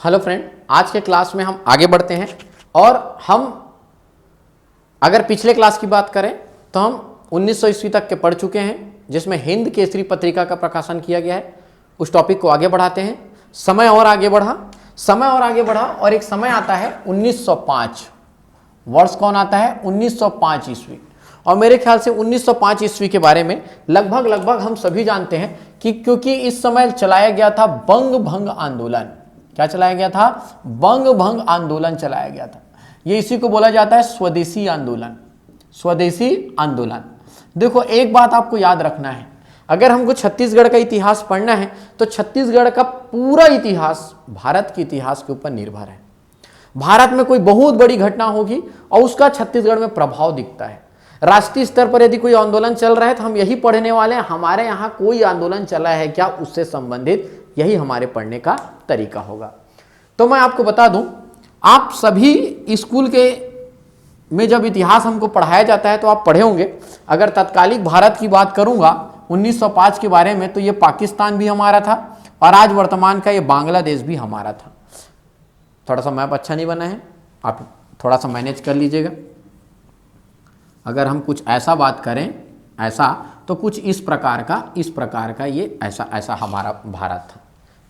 Hello friend, आज के class में हम आगे बढ़ते हैं और हम अगर पिछले क्लास की बात करें तो हम 1900 ईस्वी तक के पढ़ चुके हैं, जिसमें हिंद केसरी पत्रिका का प्रकाशन किया गया है। उस टॉपिक को आगे बढ़ाते हैं। समय और आगे बढ़ा और एक समय आता है 1905। वर्ष कौन आता है? 1905 ईस्वी। और मेरे ख्याल से 1905 ईस्वी के बारे में लगभग हम सभी जानते हैं कि क्योंकि इस समय चलाया गया था बंग भंग आंदोलन। क्या चलाया गया था? बंग भंग आंदोलन चलाया गया था। ये इसी को बोला जाता है स्वदेशी आंदोलन। स्वदेशी आंदोलन। देखो, एक बात आपको याद रखना है, अगर हमको छत्तीसगढ़ का इतिहास पढ़ना है तो छत्तीसगढ़ का पूरा इतिहास भारत के इतिहास के ऊपर निर्भर है। भारत में कोई बहुत बड़ी घटना होगी और उसका छत्तीसगढ़ में प्रभाव दिखता है। राष्ट्रीय स्तर पर यदि कोई आंदोलन चल रहा है तो हम यही पढ़ने वाले हैं, हमारे यहाँ कोई आंदोलन चला है क्या, उससे संबंधित यही हमारे पढ़ने का तरीका होगा। तो मैं आपको बता दूं, आप सभी स्कूल के में जब इतिहास हमको पढ़ाया जाता है तो आप पढ़े होंगे। अगर तत्कालिक भारत की बात करूंगा 1905 के बारे में, तो ये पाकिस्तान भी हमारा था और आज वर्तमान का ये बांग्लादेश भी हमारा था। थोड़ा सा मैप अच्छा नहीं बना है, आप थोड़ा सा मैनेज कर लीजिएगा। अगर हम कुछ ऐसा बात करें, ऐसा, तो कुछ इस प्रकार का ये ऐसा हमारा भारत था।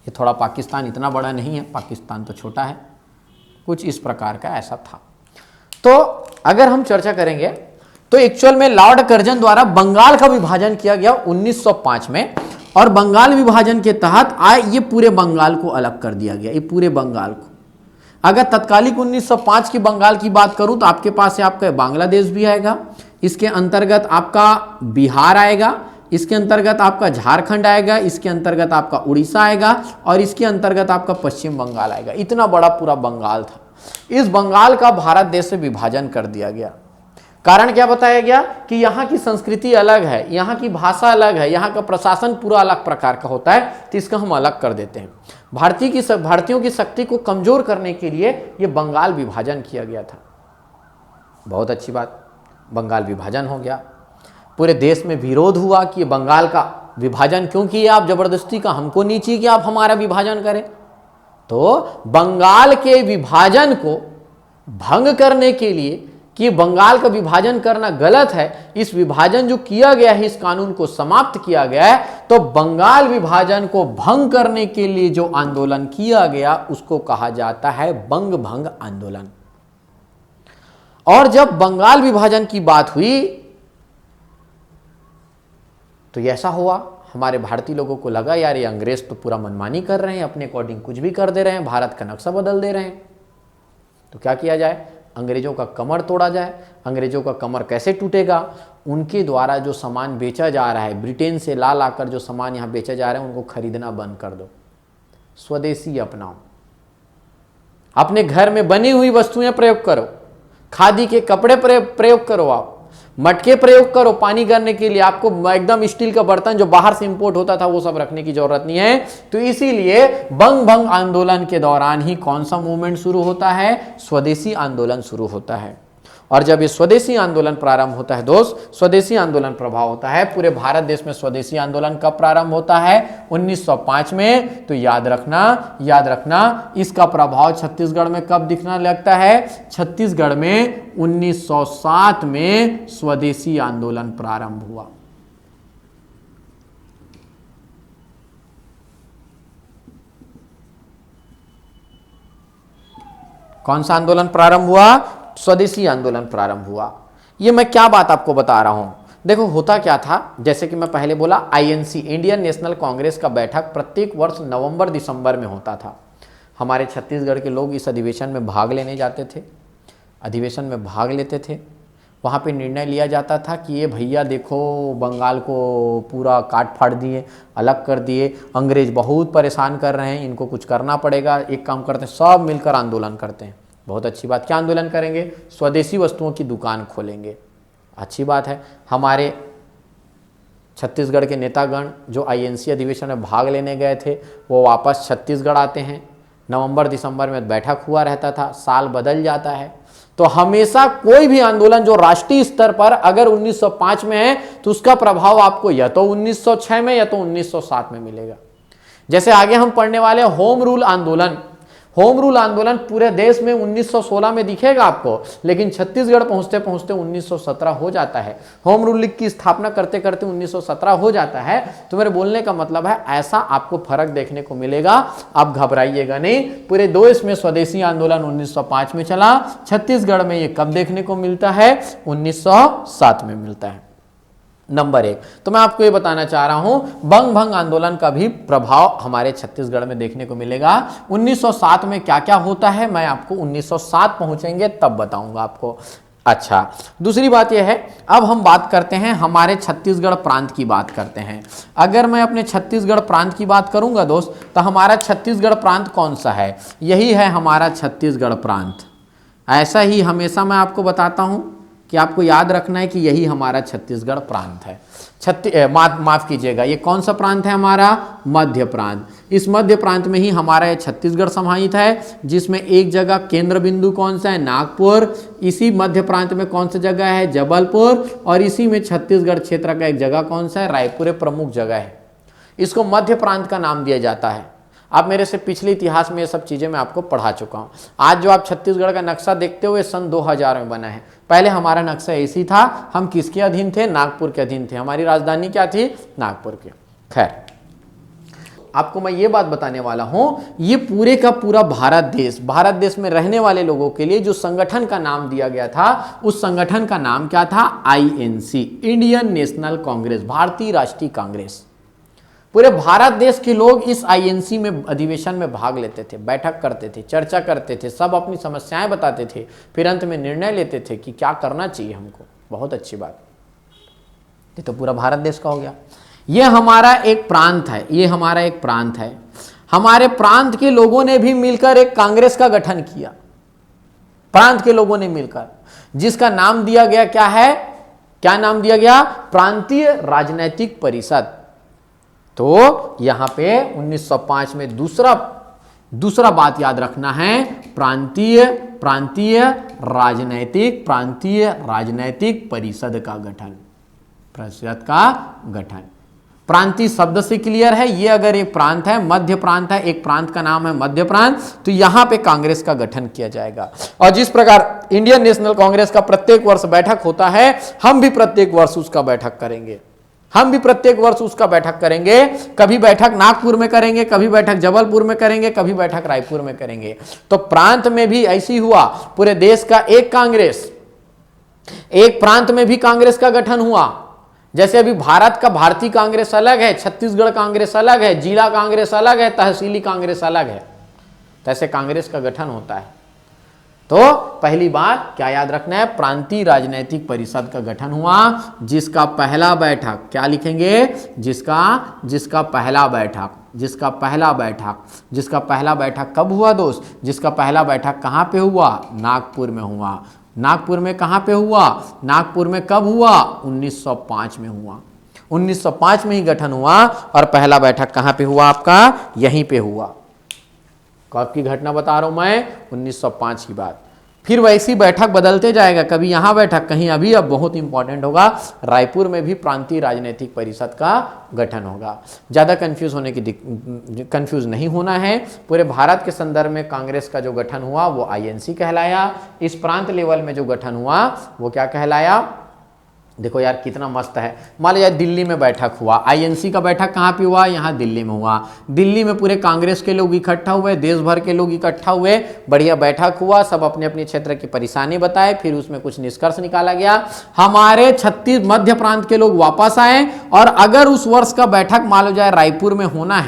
ये थोड़ा पाकिस्तान इतना बड़ा नहीं है, पाकिस्तान तो छोटा है, कुछ इस प्रकार का ऐसा था। तो अगर हम चर्चा करेंगे तो एक्चुअल में लॉर्ड कर्जन द्वारा बंगाल का विभाजन किया गया 1905 में, और बंगाल विभाजन के तहत ये पूरे बंगाल को अलग कर दिया गया। ये पूरे बंगाल को, अगर तत्कालिक 1905 की बंगाल की बात करूं तो आपके पास आपका बांग्लादेश भी आएगा, इसके अंतर्गत आपका बिहार आएगा, इसके अंतर्गत आपका झारखंड आएगा, इसके अंतर्गत आपका उड़ीसा आएगा और इसके अंतर्गत आपका पश्चिम बंगाल आएगा। इतना बड़ा पूरा बंगाल था। इस बंगाल का भारत देश से विभाजन कर दिया गया। कारण क्या बताया गया कि यहाँ की संस्कृति अलग है, यहाँ की भाषा अलग है, यहाँ का प्रशासन पूरा अलग प्रकार का होता है, तो इसका हम अलग कर देते हैं। भारतीयों की शक्ति को कमजोर करने के लिए ये बंगाल विभाजन किया गया था। बहुत अच्छी बात, बंगाल विभाजन हो गया। पूरे देश में विरोध हुआ कि ये बंगाल का विभाजन क्यों किया आप जबरदस्ती का, हमको नहीं चाहिए कि आप हमारा विभाजन करें। तो बंगाल के विभाजन को भंग करने के लिए कि बंगाल का विभाजन करना गलत है, इस विभाजन जो किया गया है, इस कानून को समाप्त किया गया है, तो बंगाल विभाजन को भंग करने के लिए जो आंदोलन किया गया उसको कहा जाता है बंग भंग आंदोलन। और जब बंगाल विभाजन की बात हुई तो ऐसा हुआ, हमारे भारतीय लोगों को लगा यार ये अंग्रेज तो पूरा मनमानी कर रहे हैं, अपने अकॉर्डिंग कुछ भी कर दे रहे हैं, भारत का नक्शा बदल दे रहे हैं। तो क्या किया जाए? अंग्रेजों का कमर तोड़ा जाए। अंग्रेजों का कमर कैसे टूटेगा? उनके द्वारा जो सामान बेचा जा रहा है, ब्रिटेन से ला लाकर जो सामान यहाँ बेचा जा रहा है, उनको खरीदना बंद कर दो। स्वदेशी अपनाओ, अपने घर में बनी हुई वस्तुएं प्रयोग करो, खादी के कपड़े प्रयोग करो, आप मटके प्रयोग करो पानी करने के लिए। आपको एकदम स्टील का बर्तन जो बाहर से इंपोर्ट होता था वो सब रखने की जरूरत नहीं है। तो इसीलिए बंग भंग आंदोलन के दौरान ही कौन सा मूवमेंट शुरू होता है? स्वदेशी आंदोलन शुरू होता है। और जब ये स्वदेशी आंदोलन प्रारंभ होता है दोस्त, स्वदेशी आंदोलन प्रभाव होता है पूरे भारत देश में। स्वदेशी आंदोलन कब प्रारंभ होता है? 1905 में। तो याद रखना इसका प्रभाव छत्तीसगढ़ में कब दिखने लगता है? छत्तीसगढ़ में 1907 में स्वदेशी आंदोलन प्रारंभ हुआ। कौन सा आंदोलन प्रारंभ हुआ? स्वदेशी आंदोलन प्रारंभ हुआ। ये मैं क्या बात आपको बता रहा हूं, देखो होता क्या था, जैसे कि मैं पहले बोला, आईएनसी इंडियन नेशनल कांग्रेस का बैठक प्रत्येक वर्ष नवंबर दिसंबर में होता था। हमारे छत्तीसगढ़ के लोग इस अधिवेशन में भाग लेने जाते थे, अधिवेशन में भाग लेते थे। वहाँ पे निर्णय लिया जाता था कि ये भैया देखो बंगाल को पूरा काट फाड़ दिए, अलग कर दिए, अंग्रेज बहुत परेशान कर रहे हैं, इनको कुछ करना पड़ेगा। एक काम करते हैं, सब मिलकर आंदोलन करते हैं। बहुत अच्छी बात, क्या आंदोलन करेंगे? स्वदेशी वस्तुओं की दुकान खोलेंगे। अच्छी बात है। हमारे छत्तीसगढ़ के नेतागण जो आईएनसी अधिवेशन में भाग लेने गए थे वो वापस छत्तीसगढ़ आते हैं। नवंबर दिसंबर में बैठक हुआ रहता था, साल बदल जाता है। तो हमेशा कोई भी आंदोलन जो राष्ट्रीय स्तर पर अगर 1905 में है तो उसका प्रभाव आपको या तो 1906 में या तो 1907 में मिलेगा। जैसे आगे हम पढ़ने वाले होम रूल आंदोलन। होम रूल आंदोलन पूरे देश में 1916 में दिखेगा आपको, लेकिन छत्तीसगढ़ पहुंचते पहुंचते 1917 हो जाता है। होम रूल लीग की स्थापना करते करते 1917 हो जाता है। तो मेरे बोलने का मतलब है ऐसा आपको फर्क देखने को मिलेगा, आप घबराइएगा नहीं। पूरे देश में स्वदेशी आंदोलन 1905 में चला, छत्तीसगढ़ में ये कब देखने को मिलता है? 1907 में मिलता है। नंबर 1, तो मैं आपको ये बताना चाह रहा हूं बंग भंग आंदोलन का भी प्रभाव हमारे छत्तीसगढ़ में देखने को मिलेगा। 1907 में क्या क्या होता है मैं आपको 1907 पहुंचेंगे तब बताऊंगा आपको। अच्छा, दूसरी बात यह है, अब हम बात करते हैं हमारे छत्तीसगढ़ प्रांत की बात करते हैं। अगर मैं अपने छत्तीसगढ़ प्रांत की बात करूंगा दोस्त, तो हमारा छत्तीसगढ़ प्रांत कौन सा है? यही है हमारा छत्तीसगढ़ प्रांत। ऐसा ही हमेशा मैं आपको बताता हूं कि आपको याद रखना है कि यही हमारा छत्तीसगढ़ प्रांत है। माफ कीजिएगा, ये कौन सा प्रांत है? हमारा मध्य प्रांत। इस मध्य प्रांत में ही हमारा ये छत्तीसगढ़ समाहित है, जिसमें एक जगह केंद्र बिंदु कौन सा है? नागपुर। इसी मध्य प्रांत में कौन सा जगह है? जबलपुर। और इसी में छत्तीसगढ़ क्षेत्र का एक जगह कौन सा है? रायपुर प्रमुख जगह है। इसको मध्य प्रांत का नाम दिया जाता है। आप मेरे से पिछले इतिहास में ये सब चीज़ें मैं आपको पढ़ा चुका हूँ। आज जो आप छत्तीसगढ़ का नक्शा देखते हो ये सन 2000 में बना है। पहले हमारा नक्शा ऐसी था, हम किसके अधीन थे? नागपुर के अधीन थे। हमारी राजधानी क्या थी? नागपुर के। खैर, आपको मैं ये बात बताने वाला हूं, ये पूरे का पूरा भारत देश में रहने वाले लोगों के लिए जो संगठन का नाम दिया गया था, उस संगठन का नाम क्या था? INC, इंडियन नेशनल कांग्रेस, भारतीय राष्ट्रीय कांग्रेस। पूरे भारत देश के लोग इस INC में अधिवेशन में भाग लेते थे, बैठक करते थे, चर्चा करते थे, सब अपनी समस्याएं बताते थे, फिर अंत में निर्णय लेते थे कि क्या करना चाहिए हमको। बहुत अच्छी बात। ये तो पूरा भारत देश का हो गया। ये हमारा एक प्रांत है, ये हमारा एक प्रांत है। हमारे प्रांत के लोगों ने भी मिलकर एक कांग्रेस का गठन किया, प्रांत के लोगों ने मिलकर, जिसका नाम दिया गया क्या है? क्या नाम दिया गया? प्रांतीय राजनीतिक परिषद। तो यहां पे 1905 में दूसरा बात याद रखना है, प्रांतीय राजनैतिक परिषद का गठन। प्रांतीय शब्द से क्लियर है, ये अगर एक प्रांत है, मध्य प्रांत है, एक प्रांत का नाम है मध्य प्रांत, तो यहां पे कांग्रेस का गठन किया जाएगा। और जिस प्रकार इंडियन नेशनल कांग्रेस का प्रत्येक वर्ष बैठक होता है, हम भी प्रत्येक वर्ष उसका बैठक करेंगे। कभी बैठक नागपुर में करेंगे, कभी बैठक जबलपुर में करेंगे, कभी बैठक रायपुर में करेंगे। तो प्रांत में भी ऐसी हुआ, पूरे देश का एक कांग्रेस, एक प्रांत में भी कांग्रेस का गठन हुआ। जैसे अभी भारत का भारतीय कांग्रेस अलग है, छत्तीसगढ़ कांग्रेस अलग है, जिला कांग्रेस अलग है, तहसीली कांग्रेस अलग है, तैसे कांग्रेस का गठन होता है। तो पहली बात क्या याद रखना है? प्रांतीय राजनीतिक परिषद का गठन हुआ, जिसका पहला बैठक क्या लिखेंगे? जिसका पहला बैठक कब हुआ दोस्त? जिसका पहला बैठक कहां पे हुआ? नागपुर में हुआ। नागपुर में कहां पे हुआ? नागपुर में कब हुआ? 1905 में हुआ। 1905 में ही गठन हुआ और पहला बैठक कहां पे हुआ आपका? यहीं पे हुआ। कब की घटना बता रहा हूं मैं? 1905 की बात। फिर वैसी बैठक बदलते जाएगा, कभी यहां बैठक, कहीं अभी। अब बहुत इंपॉर्टेंट होगा, रायपुर में भी प्रांतीय राजनीतिक परिषद का गठन होगा। ज्यादा कंफ्यूज नहीं होना है। पूरे भारत के संदर्भ में कांग्रेस का जो गठन हुआ वो INC कहलाया। इस प्रांत लेवल में जो गठन हुआ वो क्या कहलाया? देखो यार कितना मस्त है। मान लीजिए दिल्ली में बैठक हुआ, INC का बैठक कहाँ पे हुआ? यहाँ दिल्ली में हुआ। दिल्ली में पूरे कांग्रेस के लोग इकट्ठा हुए, देश भर के लोग इकट्ठा हुए, बढ़िया बैठक हुआ, सब अपने अपने क्षेत्र की परेशानी बताए, फिर उसमें कुछ निष्कर्ष निकाला गया। हमारे मध्य प्रांत के लोग वापस आए, और अगर उस वर्ष का बैठक मान लो जाए रायपुर में होना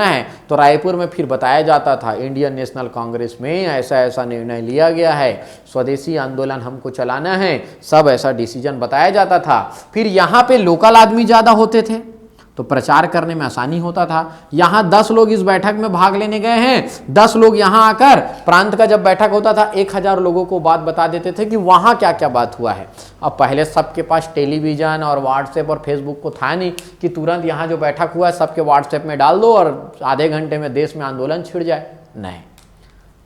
है, तो रायपुर में फिर बताया जाता था इंडियन नेशनल कांग्रेस में ऐसा ऐसा निर्णय लिया गया है, स्वदेशी आंदोलन हमको चलाना है, सब ऐसा डिसीजन बताया जाता था। फिर यहाँ पे लोकल आदमी ज्यादा होते थे तो प्रचार करने में आसानी होता था। यहाँ 10 लोग इस बैठक में भाग लेने गए हैं, 10 लोग यहाँ आकर प्रांत का जब बैठक होता था 1000 लोगों को बात बता देते थे कि वहाँ क्या क्या बात हुआ है। अब पहले सबके पास टेलीविजन और व्हाट्सएप और फेसबुक को था नहीं कि तुरंत यहाँ जो बैठक हुआ है सबके व्हाट्सएप में डाल दो और आधे घंटे में देश में आंदोलन छिड़ जाए। नहीं,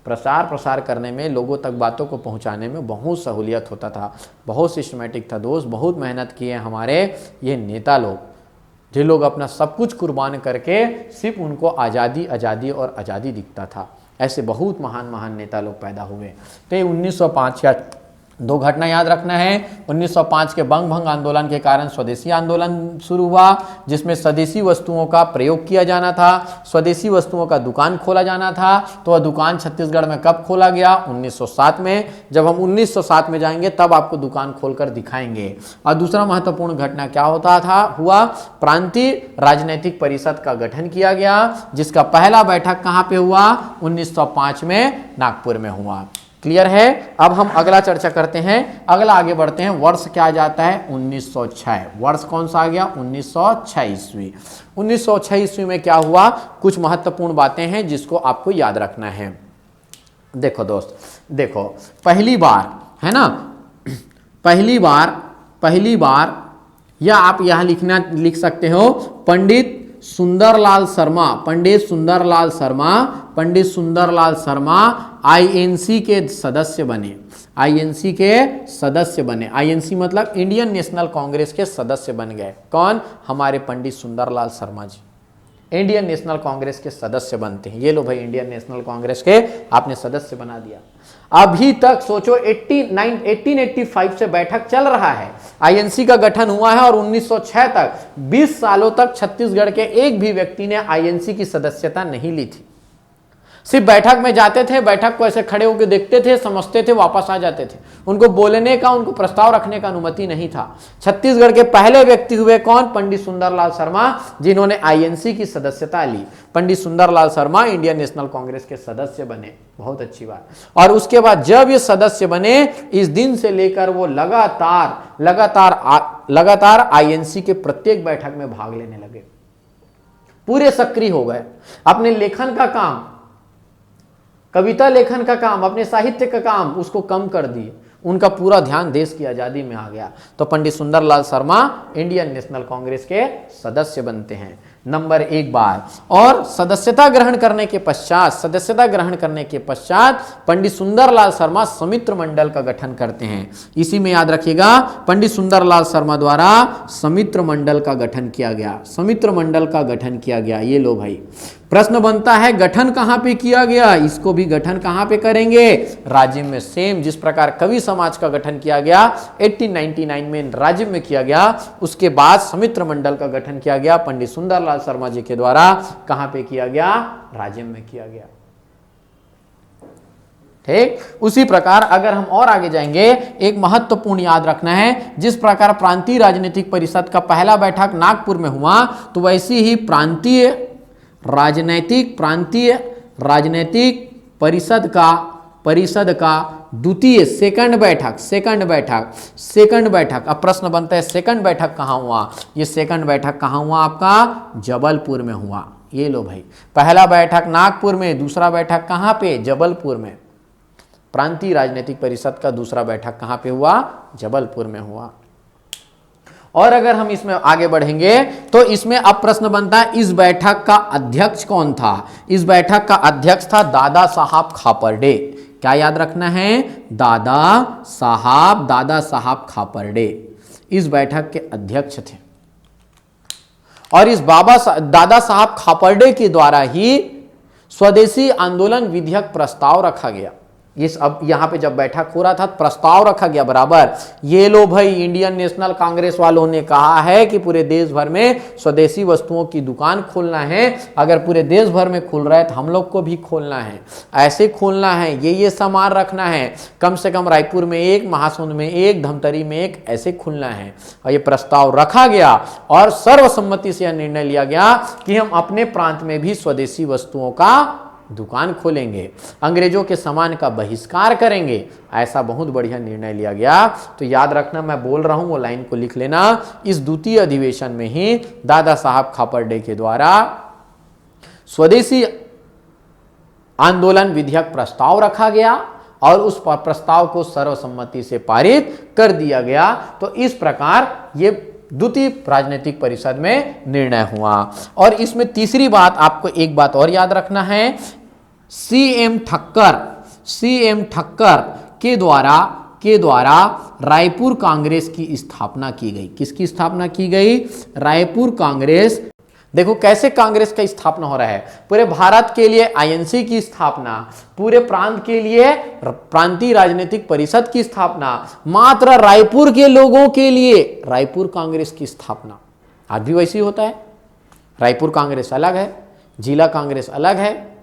प्रसार करने में, लोगों तक बातों को पहुंचाने में बहुत सहूलियत होता था, बहुत सिस्टमेटिक था दोस्त। बहुत मेहनत किए हमारे ये नेता लोग, जो लोग अपना सब कुछ कुर्बान करके सिर्फ उनको आज़ादी और आज़ादी दिखता था। ऐसे बहुत महान महान नेता लोग पैदा हुए। तो ये 1905 का दो घटना याद रखना है। 1905 के बंग भंग आंदोलन के कारण स्वदेशी आंदोलन शुरू हुआ, जिसमें स्वदेशी वस्तुओं का प्रयोग किया जाना था, स्वदेशी वस्तुओं का दुकान खोला जाना था। तो वह दुकान छत्तीसगढ़ में कब खोला गया? 1907 में। जब हम 1907 में जाएंगे तब आपको दुकान खोलकर दिखाएंगे। और दूसरा महत्वपूर्ण घटना क्या हुआ? प्रांतीय राजनीतिक परिषद का गठन किया गया, जिसका पहला बैठक कहाँ पे हुआ? 1905 में नागपुर में हुआ। क्लियर है? अब हम अगला चर्चा करते हैं, अगला आगे बढ़ते हैं। वर्ष क्या आ जाता है? 1906। वर्ष कौन सा आ गया? 1906 ईस्वी। 1906 ईस्वी में क्या हुआ? कुछ महत्वपूर्ण बातें हैं जिसको आपको याद रखना है। देखो दोस्त, देखो पहली बार है ना, पहली बार या आप यहां लिख सकते हो पंडित सुंदरलाल शर्मा आईएनसी के सदस्य बने। आईएनसी मतलब इंडियन नेशनल कांग्रेस के सदस्य बन गए। कौन? हमारे पंडित सुंदरलाल शर्मा जी इंडियन नेशनल कांग्रेस के सदस्य बनते हैं। ये लो भाई, इंडियन नेशनल कांग्रेस के आपने सदस्य बना दिया। अभी तक सोचो 1885 से बैठक चल रहा है, आईएनसी का गठन हुआ है, और 1906 तक 20 सालों तक छत्तीसगढ़ के एक भी व्यक्ति ने आईएनसी की सदस्यता नहीं ली थी। सिर्फ बैठक में जाते थे, बैठक को ऐसे खड़े होकर देखते थे, समझते थे, वापस आ जाते थे। उनको बोलने का, उनको प्रस्ताव रखने का अनुमति नहीं था। छत्तीसगढ़ के पहले व्यक्ति हुए कौन? पंडित सुंदरलाल शर्मा, जिन्होंने आईएनसी की सदस्यता ली। पंडित सुंदरलाल शर्मा इंडियन नेशनल कांग्रेस के सदस्य बने। बहुत अच्छी बात। और उसके बाद जब ये सदस्य बने, इस दिन से लेकर वो लगातार आईएनसी के प्रत्येक बैठक में भाग लेने लगे, पूरे सक्रिय हो गए। अपने लेखन का काम, कविता लेखन का काम, अपने साहित्य का काम, उसको कम कर दिए। उनका पूरा ध्यान देश की आजादी में आ गया। तो पंडित सुंदरलाल शर्मा इंडियन नेशनल कांग्रेस के सदस्य बनते हैं नंबर 1 बार। और सदस्यता ग्रहण करने के पश्चात पंडित सुंदरलाल शर्मा समित्र मंडल का गठन करते हैं। इसी में याद रखिएगा, पंडित सुंदरलाल शर्मा द्वारा समित्र मंडल का गठन किया गया। ये लो भाई, प्रश्न बनता है गठन कहां पे किया गया? इसको भी गठन कहां पे करेंगे? राजिम में। सेम जिस प्रकार कवि समाज का गठन किया गया 1899 में राजिम में किया गया, उसके बाद समित्र मंडल का गठन किया गया पंडित सुंदरलाल शर्मा जी के द्वारा। कहां पे किया गया? राजिम में किया गया। ठीक, उसी प्रकार अगर हम और आगे जाएंगे, एक महत्वपूर्ण याद रखना है, जिस प्रकार प्रांतीय राजनीतिक परिषद का पहला बैठक नागपुर में हुआ, तो वैसी ही प्रांतीय राजनीतिक परिषद का द्वितीय सेकंड बैठक। अब प्रश्न बनता है सेकंड बैठक कहां हुआ? ये सेकंड बैठक कहां हुआ? आपका जबलपुर में हुआ। ये लो भाई, पहला बैठक नागपुर में, दूसरा बैठक कहां पे? जबलपुर में। प्रांतीय राजनीतिक परिषद का दूसरा बैठक कहां पे हुआ? जबलपुर में हुआ। और अगर हम इसमें आगे बढ़ेंगे तो इसमें अब प्रश्न बनता है, इस बैठक का अध्यक्ष कौन था? इस बैठक का अध्यक्ष था दादा साहब खापर्डे। क्या याद रखना है? दादा साहब खापर्डे इस बैठक के अध्यक्ष थे। और इस दादा साहब खापर्डे के द्वारा ही स्वदेशी आंदोलन विधेयक प्रस्ताव रखा गया। अब यहां पे जब बैठक हो रहा था, प्रस्ताव रखा गया बराबर। ये लो भाई, इंडियन नेशनल कांग्रेस वालों ने कहा है कि पूरे देश भर में स्वदेशी वस्तुओं की दुकान खोलना है। अगर पूरे देश भर में खुल रहा है तो हम लोग को भी खोलना है, ऐसे खोलना है, ये सामान रखना है, कम से कम रायपुर में एक, महासमुंद में एक, धमतरी में एक, ऐसे खुलना है। और ये प्रस्ताव रखा गया और सर्वसम्मति से यह निर्णय लिया गया कि हम अपने प्रांत में भी स्वदेशी वस्तुओं का दुकान खोलेंगे, अंग्रेजों के सामान का बहिष्कार करेंगे। ऐसा बहुत बढ़िया निर्णय लिया गया। तो याद रखना, मैं बोल रहा हूं वो लाइन को लिख लेना। इस द्वितीय अधिवेशन में ही दादा साहब खापर्डे के द्वारा स्वदेशी आंदोलन विधेयक प्रस्ताव रखा गया और उस प्रस्ताव को सर्वसम्मति से पारित कर दिया गया। तो इस प्रकार ये द्वितीय राजनीतिक परिषद में निर्णय हुआ। और इसमें तीसरी बात, आपको एक बात और याद रखना है, सीएम ठक्कर के द्वारा रायपुर कांग्रेस की स्थापना की गई। किसकी स्थापना की गई? रायपुर कांग्रेस देखो कैसे कांग्रेस का स्थापना हो रहा है। पूरे भारत के लिए आईएनसी की स्थापना, पूरे प्रांत के लिए प्रांतीय राजनीतिक परिषद की स्थापना, मात्र रायपुर के लोगों के लिए रायपुर कांग्रेस की स्थापना। आज भी वैसे ही होता है। रायपुर कांग्रेस अलग है, जिला कांग्रेस अलग है,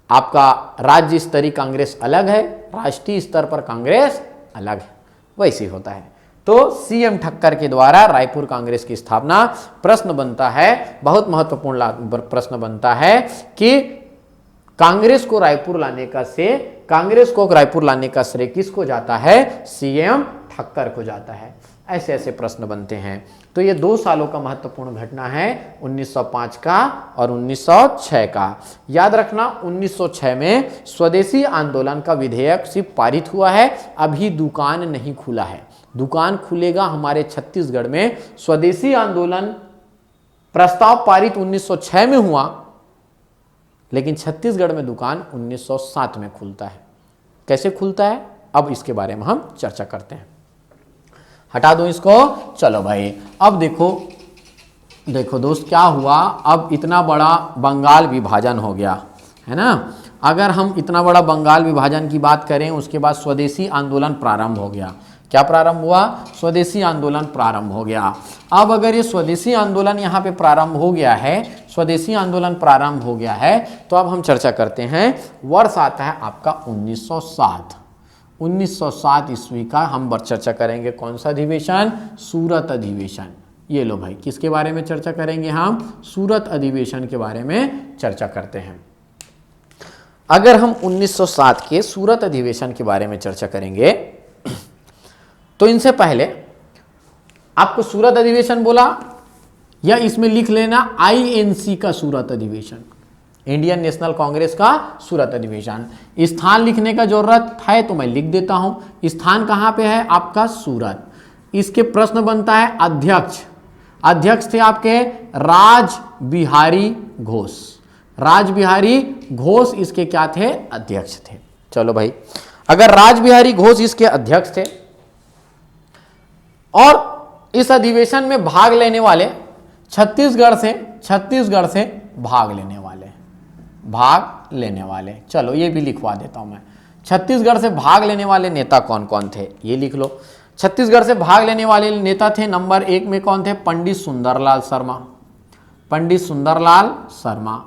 आपका राज्य स्तरीय कांग्रेस अलग है, राष्ट्रीय स्तर पर कांग्रेस अलग है, वैसे ही होता है। तो सीएम ठक्कर के द्वारा रायपुर कांग्रेस की स्थापना। प्रश्न बनता है, बहुत महत्वपूर्ण प्रश्न बनता है कि कांग्रेस को रायपुर लाने का श्रेय किसको जाता है? सीएम ठक्कर को जाता है। ऐसे ऐसे प्रश्न बनते हैं। तो ये 2 सालों का महत्वपूर्ण घटना है, 1905 का और 1906 का। याद रखना 1906 में स्वदेशी आंदोलन का विधेयक सिर्फ पारित हुआ है, अभी दुकान नहीं खुला है। दुकान खुलेगा हमारे छत्तीसगढ़ में। स्वदेशी आंदोलन प्रस्ताव पारित 1906 में हुआ, लेकिन छत्तीसगढ़ में दुकान 1907 में खुलता है। कैसे खुलता है, अब इसके बारे में हम चर्चा करते हैं। हटा दो इसको। चलो भाई, अब देखो दोस्त क्या हुआ। अब इतना बड़ा बंगाल विभाजन हो गया है ना। अगर हम इतना बड़ा बंगाल विभाजन की बात करें, उसके बाद स्वदेशी आंदोलन प्रारंभ हो गया। क्या प्रारंभ हुआ? स्वदेशी आंदोलन प्रारंभ हो गया। अब अगर ये स्वदेशी आंदोलन यहाँ पे प्रारंभ हो गया है, स्वदेशी आंदोलन प्रारंभ हो गया है, तो अब हम चर्चा करते हैं। वर्ष आता है आपका 1907। 1907 ईस्वी का हम चर्चा करेंगे। कौन सा अधिवेशन? सूरत अधिवेशन। ये लो भाई, किसके बारे में चर्चा करेंगे हम? सूरत अधिवेशन के बारे में चर्चा करते हैं। अगर हम 1907 के सूरत अधिवेशन के बारे में चर्चा करेंगे, तो इनसे पहले आपको सूरत अधिवेशन बोला, या इसमें लिख लेना आईएनसी का सूरत अधिवेशन, इंडियन नेशनल कांग्रेस का सूरत अधिवेशन। स्थान लिखने का जरूरत है तो मैं लिख देता हूं। स्थान कहां पे है आपका? सूरत। इसके प्रश्न बनता है अध्यक्ष। अध्यक्ष थे आपके राज बिहारी घोष। राज बिहारी घोष इसके क्या थे? अध्यक्ष थे। चलो भाई, अगर राज बिहारी घोष इसके अध्यक्ष थे और इस अधिवेशन में भाग लेने वाले छत्तीसगढ़ से भाग लेने वाले, चलो ये भी लिखवा देता हूं मैं। छत्तीसगढ़ से भाग लेने वाले नेता कौन कौन थे, ये लिख लो। छत्तीसगढ़ से भाग लेने वाले नेता थे, नंबर 1 में कौन थे? पंडित सुंदरलाल शर्मा। पंडित सुंदरलाल शर्मा।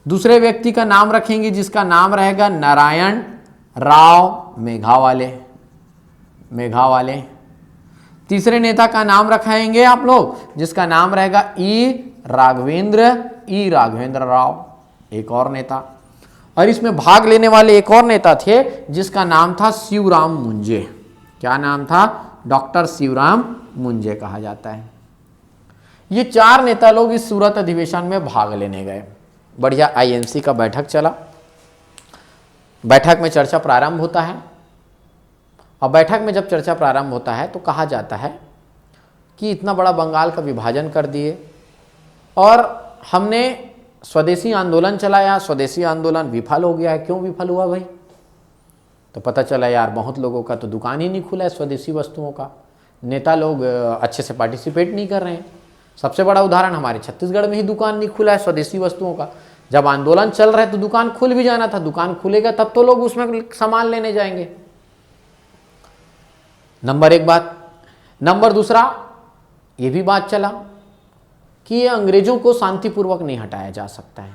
दूसरे व्यक्ति का नाम रखेंगे जिसका नाम रहेगा नारायण राव मेघावाले। तीसरे नेता का नाम रखाएंगे आप लोग जिसका नाम रहेगा ई राघवेंद्र राव, एक और नेता। और इसमें भाग लेने वाले एक और नेता थे जिसका नाम था शिवराम मुंजे। क्या नाम था? डॉक्टर शिवराम मुंजे कहा जाता है। ये 4 नेता लोग इस सूरत अधिवेशन में भाग लेने गए। बढ़िया आईएनसी का बैठक चला। बैठक में चर्चा प्रारंभ होता है, और बैठक में जब चर्चा प्रारंभ होता है तो कहा जाता है कि इतना बड़ा बंगाल का विभाजन कर दिए और हमने स्वदेशी आंदोलन चलाया, स्वदेशी आंदोलन विफल हो गया है। क्यों विफल हुआ भाई? तो पता चला यार बहुत लोगों का तो दुकान ही नहीं खुला है स्वदेशी वस्तुओं का। नेता लोग अच्छे से पार्टिसिपेट नहीं कर रहे हैं। सबसे बड़ा उदाहरण हमारे छत्तीसगढ़ में ही दुकान नहीं खुला है स्वदेशी वस्तुओं का। जब आंदोलन चल रहा है तो दुकान खुल भी जाना था, दुकान खुलेगा तब तो लोग उसमें सामान लेने जाएंगे। नंबर 1 बात। नंबर 2 ये भी बात चला कि ये अंग्रेजों को शांतिपूर्वक नहीं हटाया जा सकता है।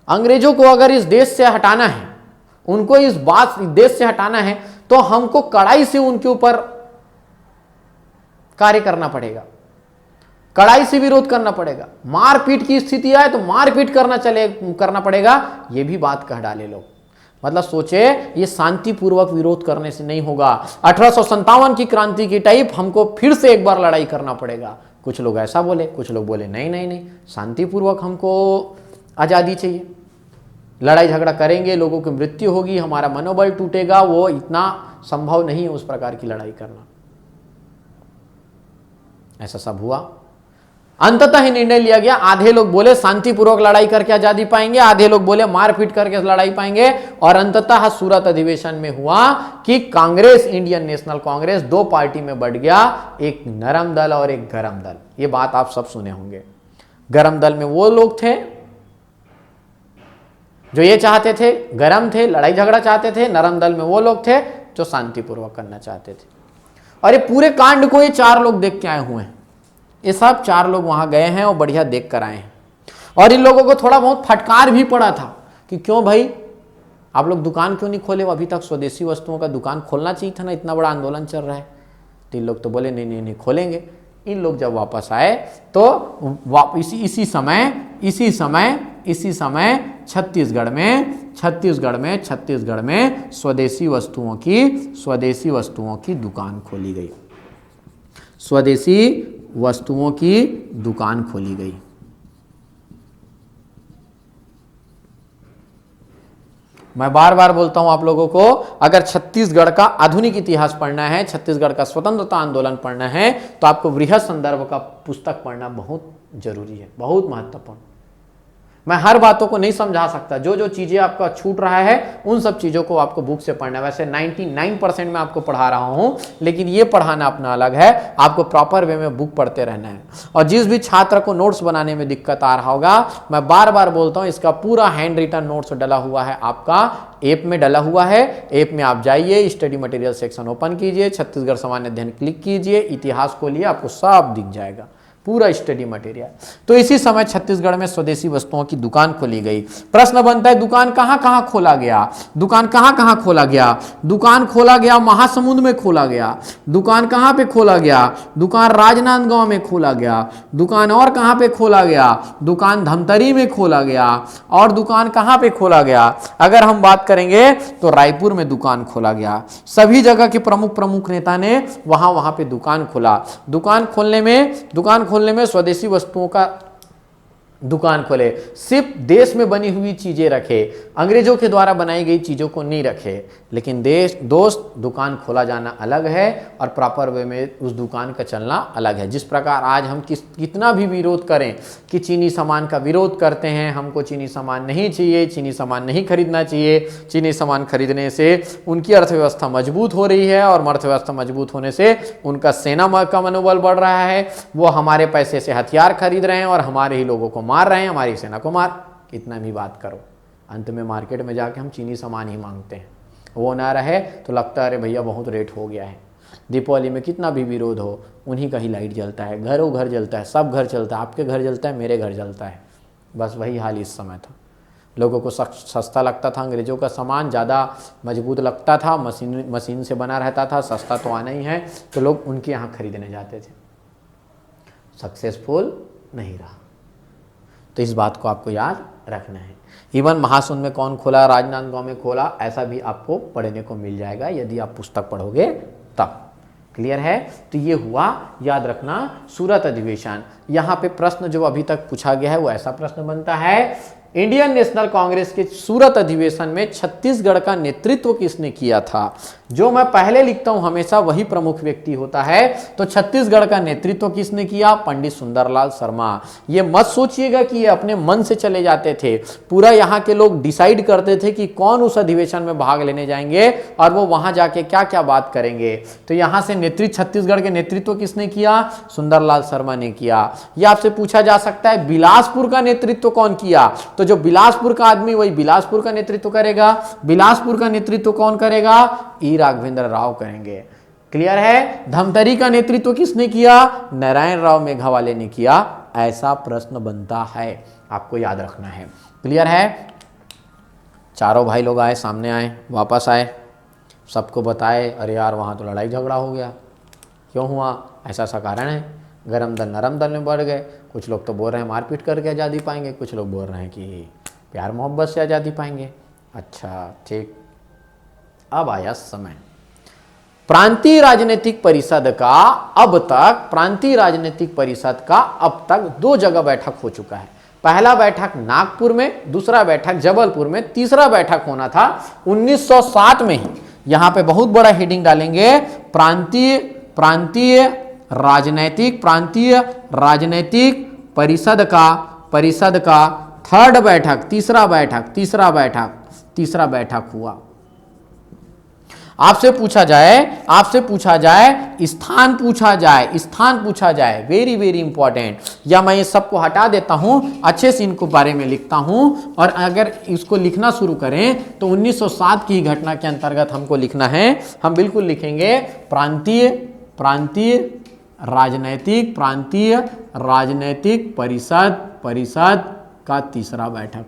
अंग्रेजों को अगर इस देश से हटाना है, उनको इस देश से हटाना है, तो हमको कड़ाई से उनके ऊपर कार्य करना पड़ेगा, कड़ाई से विरोध करना पड़ेगा। मारपीट की स्थिति आए तो मारपीट करना पड़ेगा। ये भी बात कह डाले लोग। मतलब सोचे ये शांतिपूर्वक विरोध करने से नहीं होगा। 1857 की क्रांति की टाइप हमको फिर से एक बार लड़ाई करना पड़ेगा। कुछ लोग ऐसा बोले, कुछ लोग बोले नहीं, शांतिपूर्वक हमको आज़ादी चाहिए। लड़ाई झगड़ा करेंगे, लोगों की मृत्यु होगी, हमारा मनोबल टूटेगा, वो इतना संभव नहीं है उस प्रकार की लड़ाई करना। ऐसा सब हुआ। अंततः ही निर्णय लिया गया। आधे लोग बोले शांतिपूर्वक लड़ाई करके आजादी पाएंगे, आधे लोग बोले मारपीट करके लड़ाई पाएंगे, और अंततः सूरत अधिवेशन में हुआ कि Congress, Indian national Congress 2 party में बढ़ गया, एक नरम दल और एक गरम दल। ये बात आप सब सुने होंगे। गरम दल में वो लोग थे जो ये चाहते थे, गरम थे, लड़ाई झगड़ा चाहते थे। नरम दल में वो लोग थे जो शांतिपूर्वक करना चाहते थे। और ये पूरे कांड को ये 4 लोग देख के आए हुए हैं। ये सब 4 लोग वहां गए हैं और बढ़िया देख कर आए हैं। और इन लोगों को थोड़ा बहुत फटकार भी पड़ा था कि क्यों भाई आप लोग दुकान क्यों नहीं खोले, अभी तक स्वदेशी वस्तुओं का दुकान खोलना चाहिए था ना, इतना बड़ा आंदोलन चल रहा है। तो इन लोग तो बोले नहीं नहीं नहीं खोलेंगे। इन लोग जब वापस आए तो इसी समय छत्तीसगढ़ में स्वदेशी वस्तुओं की दुकान खोली गई। स्वदेशी वस्तुओं की दुकान खोली गई। मैं बार बार बोलता हूं आप लोगों को, अगर छत्तीसगढ़ का आधुनिक इतिहास पढ़ना है, छत्तीसगढ़ का स्वतंत्रता आंदोलन पढ़ना है, तो आपको बृहद संदर्भ का पुस्तक पढ़ना बहुत जरूरी है, बहुत महत्वपूर्ण। मैं हर बातों को नहीं समझा सकता, जो जो चीजें आपका छूट रहा है उन सब चीजों को आपको बुक से पढ़ना है। वैसे 99% मैं आपको पढ़ा रहा हूं, लेकिन ये पढ़ाना अपना अलग है। आपको प्रॉपर वे में बुक पढ़ते रहना है। और जिस भी छात्र को नोट्स बनाने में दिक्कत आ रहा होगा, मैं बार बार बोलता हूं, इसका पूरा हैंड रिटन नोट्स डला हुआ है, आपका ऐप में डला हुआ है। ऐप में आप जाइए, स्टडी मटेरियल सेक्शन ओपन कीजिए, छत्तीसगढ़ सामान्य अध्ययन क्लिक कीजिए, इतिहास को लिए आपको सब दिख जाएगा, पूरा स्टडी मटेरियल। तो इसी समय छत्तीसगढ़ में स्वदेशी वस्तुओं की दुकान खोली गई। प्रश्न बनता है, दुकान कहां कहां खोला गया? दुकान कहां कहां खोला गया? दुकान खोला गया महासमुंद में खोला गया। दुकान कहां पे खोला गया? दुकान राजनांदगांव में खोला गया। दुकान और कहां पे खोला गया? दुकान धमतरी में खोला गया। और दुकान कहां पे खोला गया? अगर हम बात करेंगे तो रायपुर में दुकान खोला गया। सभी जगह के प्रमुख नेता ने वहां पे दुकान खोला। दुकान खोलने में स्वदेशी वस्तुओं का दुकान खोले। सिर्फ देश में बनी हुई चीजें रखे, अंग्रेजों के द्वारा बनाई गई चीजों को नहीं रखे। लेकिन दोस्त दुकान खोला जाना अलग है और प्रॉपर वे में उस दुकान का चलना अलग है। जिस प्रकार आज हम कितना भी विरोध करें कि चीनी सामान का विरोध करते हैं, हमको चीनी सामान नहीं चाहिए, चीनी सामान नहीं खरीदना चाहिए, चीनी सामान खरीदने से उनकी अर्थव्यवस्था मजबूत हो रही है और अर्थव्यवस्था मजबूत होने से उनका सेना का मनोबल बढ़ रहा है, वो हमारे पैसे से हथियार खरीद रहे हैं और हमारे ही लोगों को मार रहे हैं, हमारी सेना को मार, कितना भी बात करो, अंत में मार्केट में जाके हम चीनी सामान ही मांगते हैं। वो ना रहे तो लगता है अरे भैया बहुत रेट हो गया है। दीपावली में कितना भी विरोध हो, उन्हीं का ही लाइट जलता है, घरों घर जलता है, सब घर चलता है, आपके घर जलता है, मेरे घर जलता है। बस वही हाल इस समय था। लोगों को सस्ता लगता था, अंग्रेजों का सामान ज़्यादा मजबूत लगता था, मशीन से बना रहता था, सस्ता तो आना ही है, तो लोग उनके यहाँ खरीदने जाते थे। सक्सेसफुल नहीं रहा। तो इस बात को आपको याद रखना है। इवन महासुंद में कौन खोला, राजनांदगांव में खोला, ऐसा भी आपको पढ़ने को मिल जाएगा यदि आप पुस्तक पढ़ोगे तब। क्लियर है? तो ये हुआ, याद रखना, सूरत अधिवेशन। यहाँ पे प्रश्न जो अभी तक पूछा गया है वो ऐसा प्रश्न बनता है, इंडियन नेशनल कांग्रेस के सूरत अधिवेशन में छत्तीसगढ़ का नेतृत्व किसने किया था? जो मैं पहले लिखता हूं हमेशा वही प्रमुख व्यक्ति होता है। तो छत्तीसगढ़ का नेतृत्व किसने किया? पंडित सुंदरलाल शर्मा। ये मत सोचिएगा कि ये अपने मन से चले जाते थे, पूरा यहाँ के लोग डिसाइड करते थे कि कौन उस अधिवेशन में भाग लेने जाएंगे और वो वहां जाके क्या क्या बात करेंगे। तो यहाँ से छत्तीसगढ़ के नेतृत्व किसने किया? सुंदरलाल शर्मा ने किया। यह आपसे पूछा जा सकता है बिलासपुर का नेतृत्व कौन किया? तो जो बिलासपुर का आदमी वही बिलासपुर का नेतृत्व करेगा। बिलासपुर का नेतृत्व कौन करेगा? ई राघवेंद्र राव करेंगे। क्लियर है? धमतरी का नेतृत्व किसने किया? नारायण राव मेघावाले ने किया। ऐसा प्रश्न बनता है, आपको याद रखना है। क्लियर है? चारों भाई लोग आए, सामने आए, वापस आए, सबको बताए अरे यार वहां तो लड़ाई झगड़ा हो गया। क्यों हुआ? ऐसा सा कारण है, गरम दल नरम दल में बढ़ गए। कुछ लोग तो बोल रहे हैं मारपीट करके आज़ादी पाएंगे, कुछ लोग बोल रहे हैं कि प्यार मोहब्बत से आज़ादी पाएंगे। अच्छा ठीक, अब आया समय। प्रांतीय राजनीतिक परिषद का अब तक 2 जगह बैठक हो चुका है। पहला बैठक नागपुर में, दूसरा बैठक जबलपुर में, तीसरा बैठक होना था 1907 में ही। यहां पे बहुत बड़ा हेडिंग डालेंगे, प्रांतीय राजनैतिक प्रांतीय राजनैतिक परिषद का थर्ड बैठक, तीसरा बैठक हुआ। आपसे पूछा जाए स्थान पूछा जाए, वेरी वेरी इंपॉर्टेंट। या मैं ये सबको हटा देता हूं, अच्छे से इनको बारे में लिखता हूं, और अगर इसको लिखना शुरू करें तो 1907 की घटना के अंतर्गत हमको लिखना है। हम बिल्कुल लिखेंगे प्रांतीय राजनैतिक परिषद का तीसरा बैठक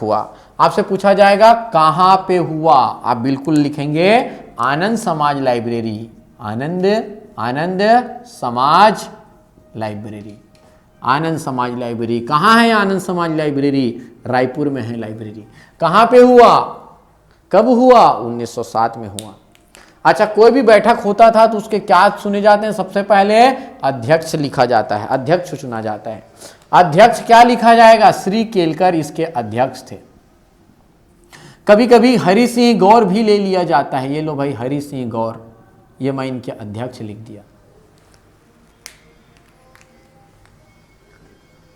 हुआ। आपसे पूछा जाएगा कहां पे हुआ, आप बिल्कुल लिखेंगे आनंद समाज लाइब्रेरी, आनंद समाज लाइब्रेरी। कहां है आनंद समाज लाइब्रेरी? रायपुर में है लाइब्रेरी। कहां पे हुआ, कब हुआ? 1907 में हुआ। अच्छा, कोई भी बैठक होता था तो उसके क्या सुने जाते हैं? सबसे पहले अध्यक्ष लिखा जाता है, अध्यक्ष चुना जाता है। अध्यक्ष क्या लिखा जाएगा? श्री केलकर इसके अध्यक्ष थे। कभी कभी हरि सिंह गौर भी ले लिया जाता है। ये लो भाई, हरि सिंह गौर, ये मैं इनके अध्यक्ष लिख दिया।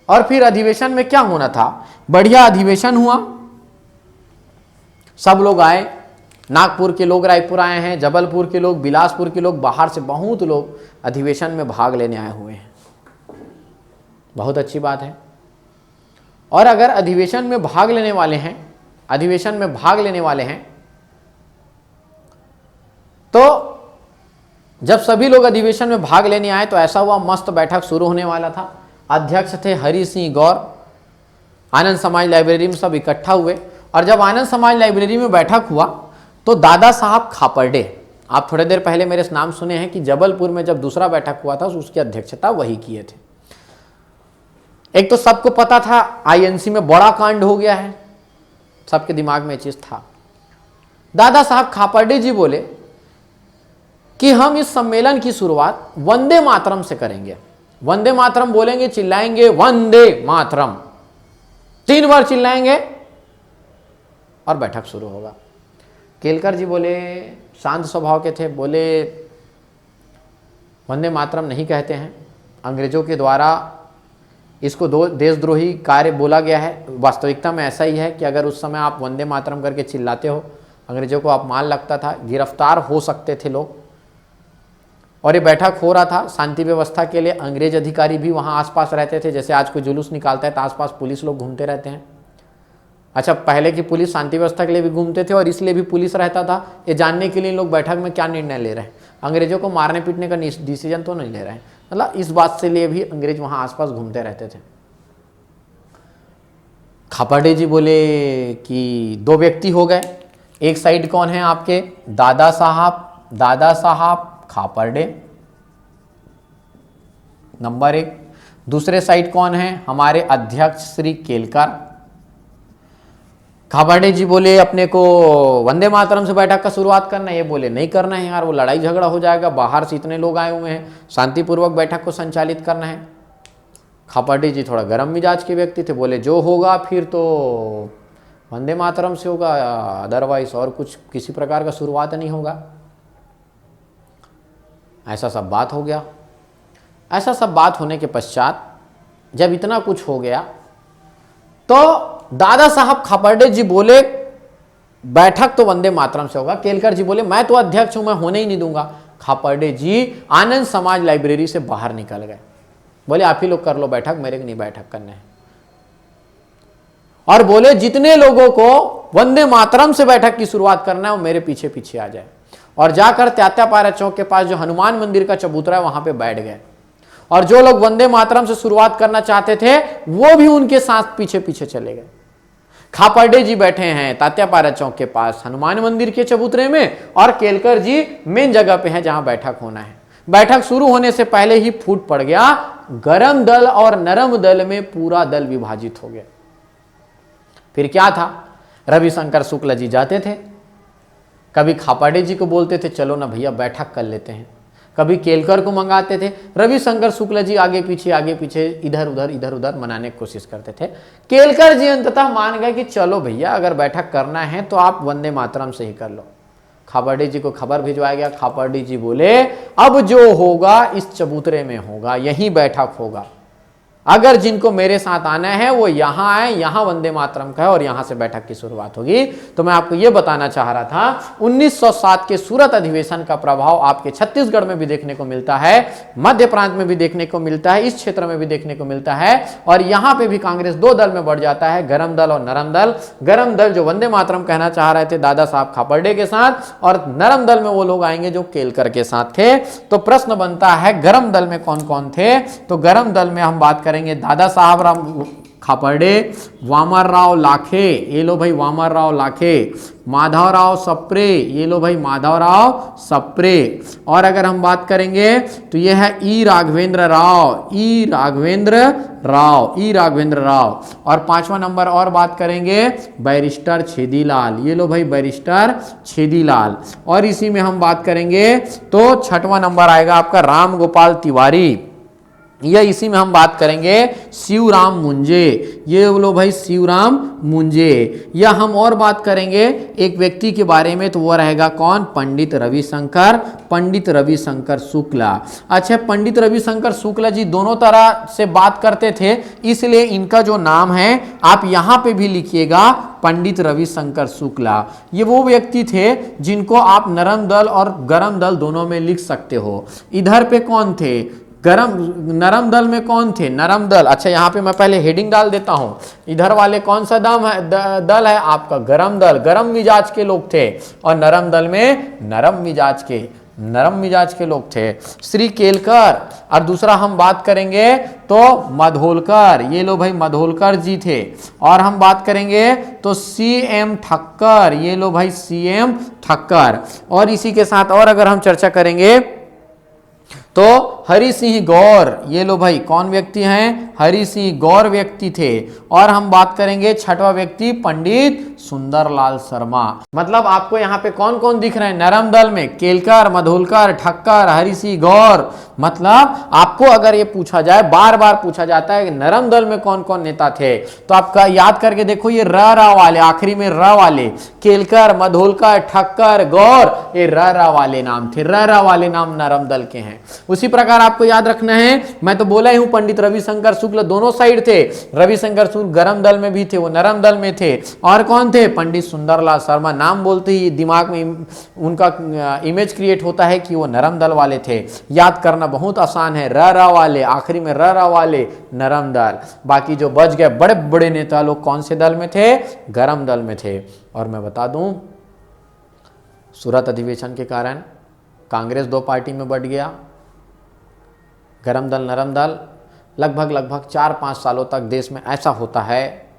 और फिर अधिवेशन में क्या होना था? बढ़िया अधिवेशन हुआ, सब लोग आए। नागपुर के लोग रायपुर आए हैं, जबलपुर के लोग, बिलासपुर के लोग, बाहर से बहुत लोग अधिवेशन में भाग लेने आए हुए हैं। बहुत अच्छी बात है। और अगर अधिवेशन में भाग लेने वाले हैं तो जब सभी लोग अधिवेशन में भाग लेने आए तो ऐसा हुआ, मस्त बैठक शुरू होने वाला था। अध्यक्ष थे हरि सिंह गौर। आनंद समाज लाइब्रेरी में सब इकट्ठा हुए, और जब आनंद समाज लाइब्रेरी में बैठक हुआ तो दादा साहब खापर्डे, आप थोड़ी देर पहले मेरे नाम सुने हैं कि जबलपुर में जब दूसरा बैठक हुआ था उसकी अध्यक्षता वही किए थे। एक तो सबको पता था आईएनसी में बड़ा कांड हो गया है, सबके दिमाग में चीज था। दादा साहब खापर्डे जी बोले कि हम इस सम्मेलन की शुरुआत वंदे मातरम से करेंगे। वंदे मातरम बोलेंगे, चिल्लाएंगे वंदे मातरम, 3 बार चिल्लाएंगे और बैठक शुरू होगा। केलकर जी बोले, शांत स्वभाव के थे, बोले वंदे मातरम नहीं कहते हैं, अंग्रेजों के द्वारा इसको देशद्रोही कार्य बोला गया है। वास्तविकता में ऐसा ही है कि अगर उस समय आप वंदे मातरम करके चिल्लाते हो, अंग्रेजों को अपमान लगता था, गिरफ्तार हो सकते थे लोग। और ये बैठक हो रहा था शांति व्यवस्था के लिए। अंग्रेज अधिकारी भी वहाँ आसपास रहते थे, जैसे आज कोई जुलूस निकालता है तो आसपास पुलिस लोग घूमते रहते हैं। अच्छा, पहले की पुलिस शांति व्यवस्था के लिए भी घूमते थे, और इसलिए भी पुलिस रहता था ये जानने के लिए लोग बैठक में क्या निर्णय ले रहे हैं, अंग्रेजों को मारने पीटने का डिसीजन तो नहीं ले रहे हैं, मतलब इस बात से लिए भी अंग्रेज वहाँ आसपास घूमते रहते थे। खापर्डे जी बोले कि 2 व्यक्ति हो गए, एक साइड कौन है आपके? दादा साहब खापर्डे नंबर 1। दूसरे साइड कौन है? हमारे अध्यक्ष श्री केलकर। खापर्डे जी बोले अपने को वंदे मातरम से बैठक का शुरुआत करना है। ये बोले नहीं करना है यार, वो लड़ाई झगड़ा हो जाएगा, बाहर से इतने लोग आए हुए हैं, शांतिपूर्वक बैठक को संचालित करना है। खापर्डे जी थोड़ा गर्म मिजाज के व्यक्ति थे, बोले जो होगा फिर तो वंदे मातरम से होगा, अदरवाइज और कुछ किसी प्रकार का शुरुआत नहीं होगा। ऐसा सब बात हो गया। ऐसा सब बात होने के पश्चात जब इतना कुछ हो गया तो दादा साहब खापर्डे जी बोले बैठक तो वंदे मातरम से होगा। केलकर जी बोले मैं तो अध्यक्ष हूं, मैं होने ही नहीं दूंगा। खापर्डे जी आनंद समाज लाइब्रेरी से बाहर निकल गए, बोले आप ही लोग कर लो बैठक, मेरे को नहीं बैठक करना है। और बोले जितने लोगों को वंदे मातरम से बैठक की शुरुआत करना है वो मेरे पीछे पीछे आ जाए। और जाकर त्यात्यापारा चौक के पास जो हनुमान मंदिर का चबूतरा है वहां पे बैठ गए, और जो लोग वंदे मातरम से शुरुआत करना चाहते थे वो भी उनके साथ पीछे पीछे चले गए। खापर्डे जी बैठे हैं त्यात्यापारा चौक के पास हनुमान मंदिर के चबूतरे में, और केलकर जी मेन जगह पे है जहां बैठक होना है। बैठक शुरू होने से पहले ही फूट पड़ गया, गरम दल और नरम दल में पूरा दल विभाजित हो गया। फिर क्या था, रविशंकर शुक्ल जी जाते थे, कभी खापर्डे जी को बोलते थे चलो ना भैया बैठक कर लेते हैं, कभी केलकर को मंगाते थे। रविशंकर शुक्ल जी आगे पीछे इधर उधर मनाने की कोशिश करते थे। केलकर जी अंततः मान गए कि चलो भैया अगर बैठक करना है तो आप वंदे मातरम से ही कर लो। खापर्डे जी को खबर भिजवाया गया। खापर्डे जी बोले अब जो होगा इस चबूतरे में होगा, यहीं बैठक होगा, अगर जिनको मेरे साथ आना है वो यहां आए, यहां वंदे मातरम का है और यहां से बैठक की शुरुआत होगी। तो मैं आपको यह बताना चाह रहा था 1907 के सूरत अधिवेशन का प्रभाव आपके छत्तीसगढ़ में भी देखने को मिलता है, मध्य प्रांत में भी देखने को मिलता है, इस क्षेत्र में भी देखने को मिलता है। और यहां पे भी कांग्रेस दो दल में बढ़ जाता है, गरम दल और नरम दल। गरम दल जो वंदे मातरम कहना चाह रहे थे दादा साहब खापर्डे के साथ, और नरम दल में वो लोग आएंगे जो केलकर के साथ थे। तो प्रश्न बनता है गरम दल में कौन कौन थे? तो गरम दल में हम बात करेंगे दादा साहब राम खापर्डे, वामनराव लाखे, ये लो भाई वामनराव लाखे, माधवराव सप्रे, ये लो भाई माधवराव सप्रे। और अगर हम बात करेंगे तो यह है ई राघवेंद्र राव, ई राघवेंद्र राव, ई राघवेंद्र राव। और पांचवा नंबर और बात करेंगे बैरिस्टर छेदीलाल, ये लो भाई बैरिस्टर छेदीलाल। और इसी में हम बात करेंगे तो छठवां नंबर आएगा आपका राम गोपाल तिवारी, या इसी में हम बात करेंगे शिवराम मुंजे, ये बोलो भाई शिवराम मुंजे। या हम और बात करेंगे एक व्यक्ति के बारे में, तो वो रहेगा कौन? पंडित रविशंकर, पंडित रविशंकर शुक्ला। अच्छा, पंडित रविशंकर शुक्ला जी दोनों तरह से बात करते थे, इसलिए इनका जो नाम है आप यहां पे भी लिखिएगा पंडित रविशंकर शुक्ला। ये वो व्यक्ति थे जिनको आप नरम दल और गरम दल दोनों में लिख सकते हो। इधर पे कौन थे? नरम दल में कौन थे? नरम दल। अच्छा, यहां पे मैं पहले हेडिंग डाल देता हूं। इधर वाले कौन सा दल है आपका? गरम दल, गरम मिजाज के लोग थे। और नरम दल में नरम मिजाज के लोग थे, श्री केलकर। और दूसरा हम बात करेंगे तो मधोलकर, ये लो भाई मधोलकर जी थे। और हम बात करेंगे तो CM ठक्कर, ये लो भाई CM ठक्कर। और इसी के साथ और अगर हम चर्चा करेंगे तो हरि सिंह गौर, ये लो भाई कौन व्यक्ति हैं? हरि सिंह गौर व्यक्ति थे। और हम बात करेंगे छठवा व्यक्ति पंडित सुंदरलाल शर्मा। मतलब आपको यहाँ पे कौन कौन दिख रहे हैं नरम दल में? केलकर, मधोलकर, ठक्कर, हरि सिंह गौर। मतलब आपको अगर ये पूछा जाए, बार बार पूछा जाता है कि नरम दल में कौन कौन नेता थे, तो आपका याद करके देखो, ये र वाले, आखिरी में र वाले, केलकर, मधोलकर, ठक्कर, गौर, ये र वाले नाम थे, र वाले नाम नरम दल के हैं। उसी प्रकार आपको याद रखना है, मैं तो बोला ही हूं पंडित रविशंकर शुक्ल दोनों साइड थे। रविशंकर शुक्ल गरम दल में भी थे, वो नरम दल में थे। और कौन थे? पंडित सुंदरलाल शर्मा। नाम बोलते ही दिमाग में उनका इमेज क्रिएट होता है कि वो नरम दल वाले थे। याद करना बहुत आसान है, र वाले, आखिरी में र वाले, नरम दल। बाकी जो बच गए बड़े बड़े नेता लोग कौन से दल में थे? गरम दल में थे। और मैं बता दूं, सूरत अधिवेशन के कारण कांग्रेस दो पार्टी में बढ़ गया, गरम दल नरम दल। लगभग 4-5 सालों तक देश में ऐसा होता है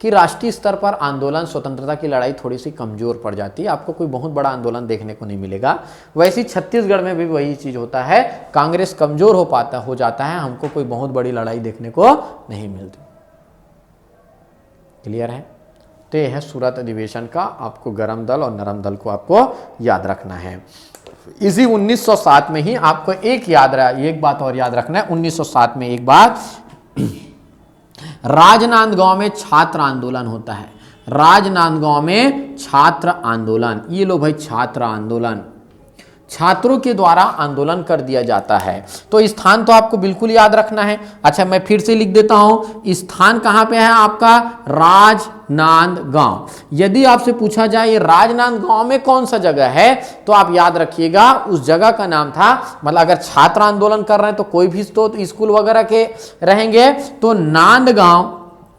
कि राष्ट्रीय स्तर पर आंदोलन, स्वतंत्रता की लड़ाई थोड़ी सी कमजोर पड़ जाती है। आपको कोई बहुत बड़ा आंदोलन देखने को नहीं मिलेगा। वैसे छत्तीसगढ़ में भी वही चीज होता है, कांग्रेस कमजोर हो जाता है, हमको कोई बहुत बड़ी लड़ाई देखने को नहीं मिलती। क्लियर है? तो यह है सूरत अधिवेशन का, आपको गरम दल और नरम दल को आपको याद रखना है। इसी 1907 में ही आपको एक बात और याद रखना है। 1907 में एक बात, राजनांदगांव में छात्र आंदोलन होता है। राजनांदगांव में छात्र आंदोलन, ये लो भाई छात्र आंदोलन, छात्रों के द्वारा आंदोलन कर दिया जाता है। तो स्थान तो आपको बिल्कुल याद रखना है। अच्छा, मैं फिर से लिख देता हूं, स्थान कहां पे है आपका? राजनांदगांव। यदि आपसे पूछा जाए ये राजनांदगांव में कौन सा जगह है, तो आप याद रखिएगा उस जगह का नाम था, मतलब अगर छात्र आंदोलन कर रहे हैं तो कोई भी तो स्कूल वगैरह के रहेंगे, तो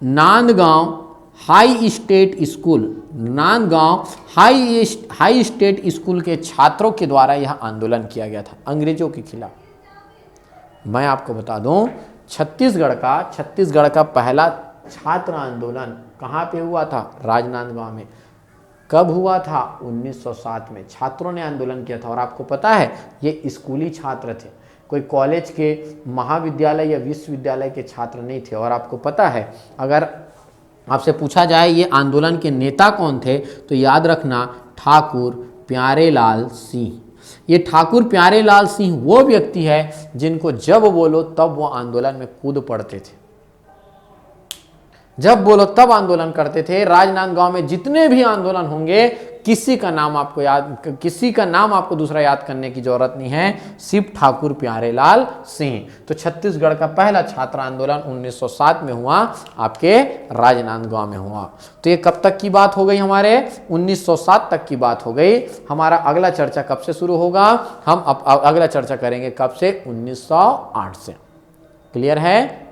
Nandgaon high state school, Nandgaon high state school के छात्रों के द्वारा यह आंदोलन किया गया था अंग्रेजों के खिलाफ। मैं आपको बता दूं, छत्तीसगढ़ का पहला छात्र आंदोलन कहां पे हुआ था? राजनांदगांव में। कब हुआ था? 1907 में छात्रों ने आंदोलन किया था। और आपको पता है ये स्कूली छात्र थे, कोई कॉलेज के, महाविद्यालय या विश्वविद्यालय के छात्र नहीं थे। और आपको पता है, अगर आपसे पूछा जाए ये आंदोलन के नेता कौन थे, तो याद रखना ठाकुर प्यारेलाल सिंह। ये ठाकुर प्यारेलाल सिंह वो व्यक्ति है जिनको जब बोलो तब वो आंदोलन में कूद पड़ते थे, जब बोलो तब आंदोलन करते थे। राजनांदगांव में जितने भी आंदोलन होंगे किसी का नाम आपको दूसरा याद करने की जरूरत नहीं है, सिर्फ ठाकुर प्यारेलाल सिंह। तो छत्तीसगढ़ का पहला छात्र आंदोलन 1907 में हुआ, आपके राजनांदगांव में हुआ। तो ये कब तक की बात हो गई, हमारे 1907 तक की बात हो गई। हमारा अगला चर्चा कब से शुरू होगा, हम अगला चर्चा करेंगे कब से, 1908 से। क्लियर है?